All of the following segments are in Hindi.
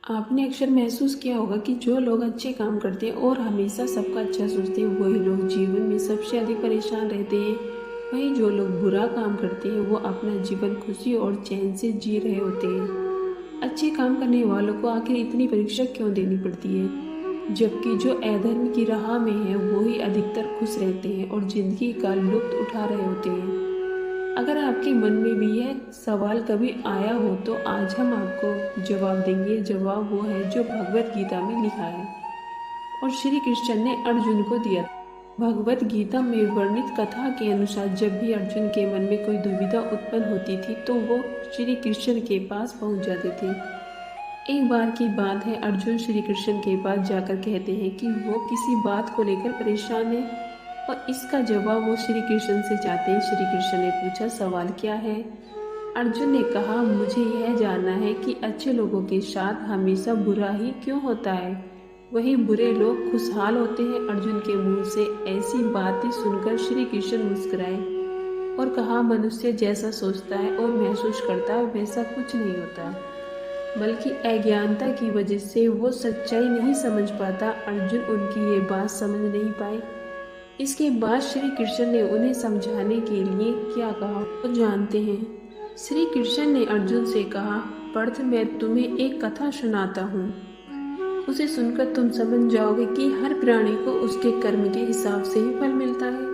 आपने अक्सर महसूस किया होगा कि जो लोग अच्छे काम करते हैं और हमेशा सबका अच्छा सोचते हैं वही लोग जीवन में सबसे अधिक परेशान रहते हैं। वहीं जो लोग बुरा काम करते हैं वो अपना जीवन खुशी और चैन से जी रहे होते हैं। अच्छे काम करने वालों को आखिर इतनी परीक्षा क्यों देनी पड़ती है, जबकि जो अधर्म की राह में है वही अधिकतर खुश रहते हैं और जिंदगी का लुत्फ उठा रहे होते हैं। अगर आपके मन में भी यह सवाल कभी आया हो तो आज हम आपको जवाब देंगे। जवाब वो है जो भगवत गीता में लिखा है और श्री कृष्ण ने अर्जुन को दिया। भगवत गीता में वर्णित कथा के अनुसार जब भी अर्जुन के मन में कोई दुविधा उत्पन्न होती थी तो वो श्री कृष्ण के पास पहुंच जाते थे। एक बार की बात है, अर्जुन श्री कृष्ण के पास जाकर कहते हैं कि वो किसी बात को लेकर परेशान है और इसका जवाब वो श्री कृष्ण से चाहते हैं। श्री कृष्ण ने पूछा, सवाल क्या है? अर्जुन ने कहा, मुझे यह जानना है कि अच्छे लोगों के साथ हमेशा बुरा ही क्यों होता है, वही बुरे लोग खुशहाल होते हैं। अर्जुन के मुंह से ऐसी बातें सुनकर श्री कृष्ण मुस्कुराए और कहा, मनुष्य जैसा सोचता है और महसूस करता है वैसा कुछ नहीं होता, बल्कि अज्ञानता की वजह से वो सच्चाई नहीं समझ पाता। अर्जुन उनकी ये बात समझ नहीं पाए। इसके बाद श्री कृष्ण ने उन्हें समझाने के लिए क्या कहा वो जानते हैं। श्री कृष्ण ने अर्जुन से कहा, पार्थ, मैं तुम्हें एक कथा सुनाता हूँ। उसे सुनकर तुम समझ जाओगे कि हर प्राणी को उसके कर्म के हिसाब से ही फल मिलता है।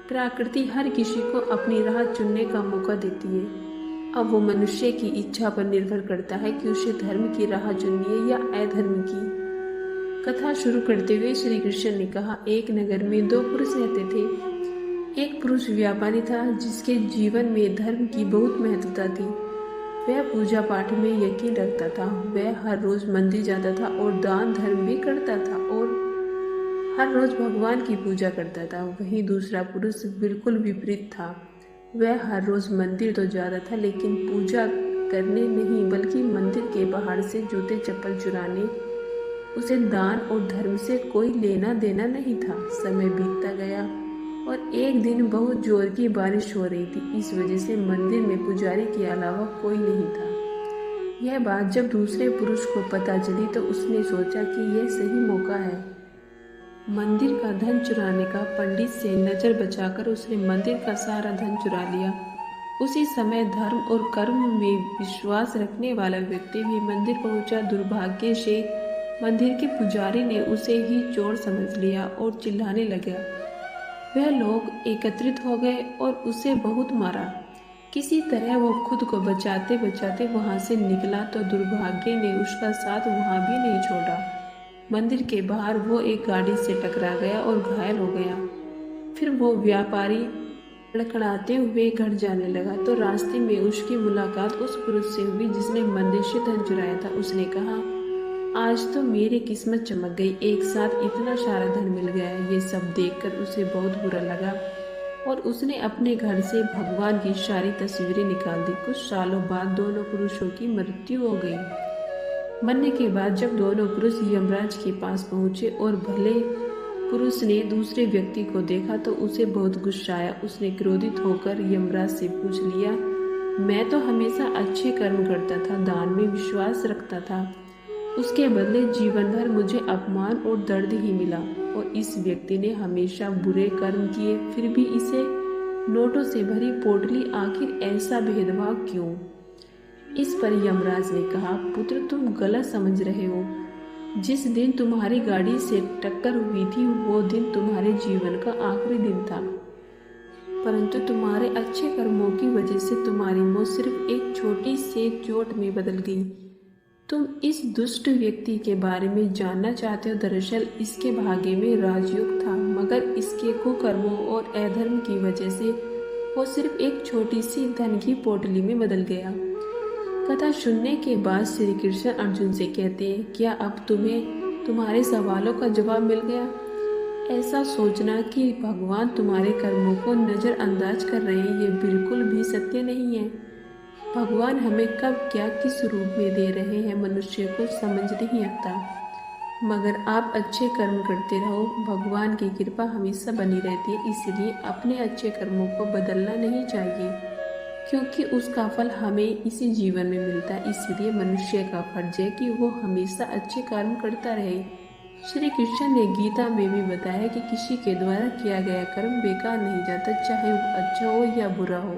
प्रकृति हर किसी को अपनी राह चुनने का मौका देती है। अब वो मनुष्य की इच्छा पर निर्भर करता है कि उसे धर्म की राह चुननी है या अधर्म की। कथा शुरू करते हुए श्री कृष्ण ने कहा, एक नगर में दो पुरुष रहते थे। एक पुरुष व्यापारी था जिसके जीवन में धर्म की बहुत महत्वता थी। वह पूजा पाठ में यकीन रखता था। वह हर रोज मंदिर जाता था और दान धर्म भी करता था और हर रोज भगवान की पूजा करता था। वहीं दूसरा पुरुष बिल्कुल विपरीत था। वह हर रोज मंदिर तो जाता था लेकिन पूजा करने नहीं बल्कि मंदिर के बाहर से जूते चप्पल चुराने, उसे दान और धर्म से कोई लेना देना नहीं था। समय बीतता गया और एक दिन बहुत जोर की बारिश हो रही थी। इस वजह से मंदिर में पुजारी के अलावा कोई नहीं था। यह बात जब दूसरे पुरुष को पता चली तो उसने सोचा कि यह सही मौका है मंदिर का धन चुराने का। पंडित से नजर बचाकर उसने मंदिर का सारा धन चुरा लिया। उसी समय धर्म और कर्म में विश्वास रखने वाला व्यक्ति भी मंदिर पहुंचा। दुर्भाग्य से मंदिर के पुजारी ने उसे ही चोर समझ लिया और चिल्लाने लगा। वह लोग एकत्रित हो गए और उसे बहुत मारा। किसी तरह वो खुद को बचाते बचाते वहां से निकला तो दुर्भाग्य ने उसका साथ वहां भी नहीं छोड़ा। मंदिर के बाहर वो एक गाड़ी से टकरा गया और घायल हो गया। फिर वो व्यापारी लड़खड़ाते हुए घर जाने लगा तो रास्ते में उसकी मुलाकात उस पुरुष से हुई जिसने मंदिर से धन चुराया था। उसने कहा, आज तो मेरी किस्मत चमक गई, एक साथ इतना सारा धन मिल गया। ये सब देखकर उसे बहुत बुरा लगा और उसने अपने घर से भगवान की सारी तस्वीरें निकाल दी। कुछ सालों बाद दोनों पुरुषों की मृत्यु हो गई। मरने के बाद जब दोनों पुरुष यमराज के पास पहुंचे और भले पुरुष ने दूसरे व्यक्ति को देखा तो उसे बहुत गुस्सा आया। उसने क्रोधित होकर यमराज से पूछ लिया, मैं तो हमेशा अच्छे कर्म करता था, दान में विश्वास रखता था, उसके बदले जीवन भर मुझे अपमान और दर्द ही मिला। और इस व्यक्ति ने हमेशा बुरे कर्म किए, फिर भी इसे नोटों से भरी पोटली, आखिर ऐसा भेदभाव क्यों? इस पर यमराज ने कहा, पुत्र, तुम गलत समझ रहे हो। जिस दिन तुम्हारी गाड़ी से टक्कर हुई थी वो दिन तुम्हारे जीवन का आखिरी दिन था, परंतु तुम्हारे अच्छे कर्मों की वजह से तुम्हारी मौत सिर्फ एक छोटी सी चोट में बदल गई। तुम इस दुष्ट व्यक्ति के बारे में जानना चाहते हो। दरअसल इसके भाग्य में राजयोग था, मगर इसके कुकर्मों और अधर्म की वजह से वो सिर्फ एक छोटी सी धन की पोटली में बदल गया। कथा सुनने के बाद श्री कृष्ण अर्जुन से कहते हैं, क्या अब तुम्हें तुम्हारे सवालों का जवाब मिल गया? ऐसा सोचना कि भगवान तुम्हारे कर्मों को नज़रअंदाज कर रहे हैं, ये बिल्कुल भी सत्य नहीं है। भगवान हमें कब क्या किस रूप में दे रहे हैं मनुष्य को समझ नहीं आता। मगर आप अच्छे कर्म करते रहो, भगवान की कृपा हमेशा बनी रहती है। इसलिए अपने अच्छे कर्मों को बदलना नहीं चाहिए, क्योंकि उसका फल हमें इसी जीवन में मिलता है। इसीलिए मनुष्य का फर्ज है कि वो हमेशा अच्छे कर्म करता रहे। श्री कृष्ण ने गीता में भी बताया कि किसी के द्वारा किया गया कर्म बेकार नहीं जाता, चाहे वो अच्छा हो या बुरा हो।